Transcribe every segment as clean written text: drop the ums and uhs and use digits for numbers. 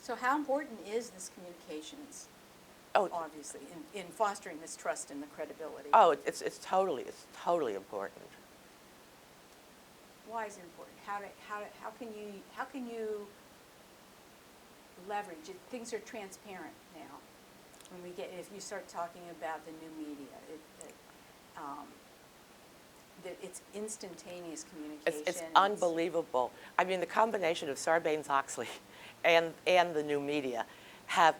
So how important is this communications, Oh, obviously, in fostering this trust and the credibility? oh, it's totally important. Why is it important? How can you leverage it? Things are transparent now. When we get, if you start talking about the new media, um, that it's instantaneous communication. It's unbelievable. I mean, the combination of Sarbanes-Oxley and the new media has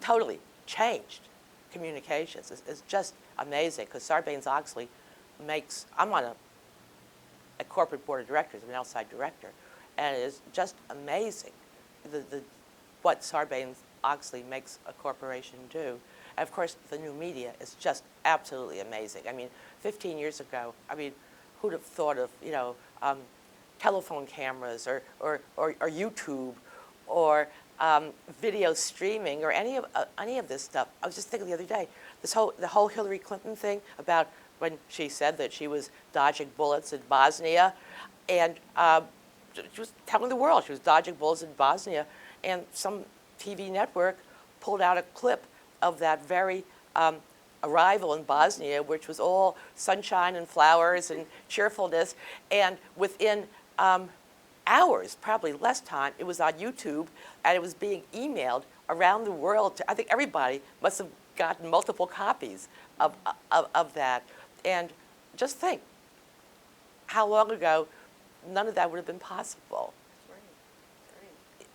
totally changed communications. It's just amazing because Sarbanes-Oxley makes, I'm on a corporate board of directors, I'm an outside director, and it is just amazing what Sarbanes-Oxley makes a corporation do. And of course, the new media is just absolutely amazing. I mean, 15 years ago, I mean, who'd have thought of, telephone cameras or YouTube or video streaming or any of this stuff? I was just thinking the other day, the whole Hillary Clinton thing about when she said that she was dodging bullets in Bosnia, and she was telling the world she was dodging bullets in Bosnia, and some TV network pulled out a clip of that very arrival in Bosnia, which was all sunshine and flowers and cheerfulness, and within hours, probably less time, it was on YouTube, and it was being emailed around the world. I think everybody must have gotten multiple copies of that. And just think, how long ago none of that would have been possible.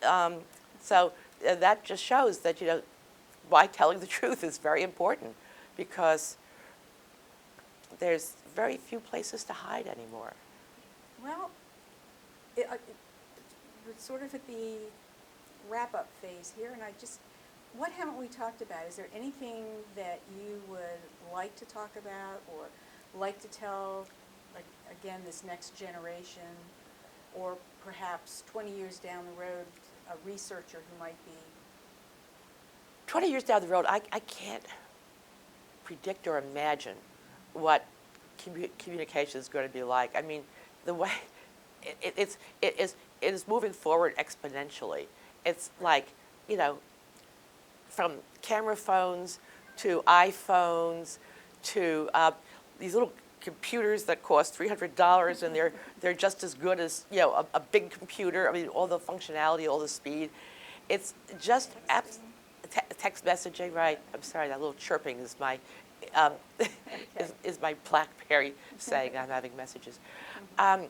Right. So that just shows that, why telling the truth is very important, because there's very few places to hide anymore. Well, we're sort of at the wrap-up phase here, and what haven't we talked about? Is there anything that you would like to talk about or like to tell, like, again, this next generation, or perhaps 20 years down the road, a researcher who might be? 20 years down the road, I can't predict or imagine what communication is going to be like. I mean, the way it is moving forward exponentially. It's like, from camera phones to iPhones to these little computers that cost $300, and they're just as good as a big computer. I mean, all the functionality, all the speed. It's just text messaging, right? I'm sorry, that little chirping is my is my BlackBerry saying I'm having messages. I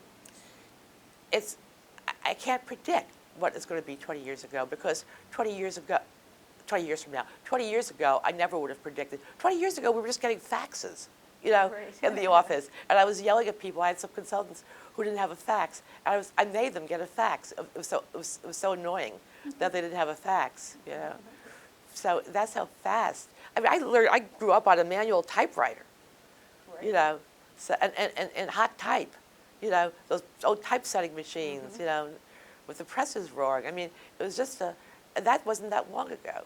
can't predict what it's going to be 20 years ago, because 20 years from now, 20 years ago, I never would have predicted. 20 years ago, we were just getting faxes, Right. in the office, and I was yelling at people. I had some consultants who didn't have a fax, and I made them get a fax. It was so annoying that they didn't have a fax, So that's how fast. I mean, I grew up on a manual typewriter, Right. So and hot type, those old typesetting machines, with the presses roaring. I mean, it was just that wasn't that long ago,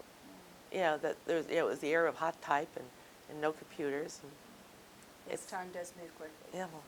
that there was, it was the era of hot type and no computers. Yes, time does move quickly. Yeah. Well,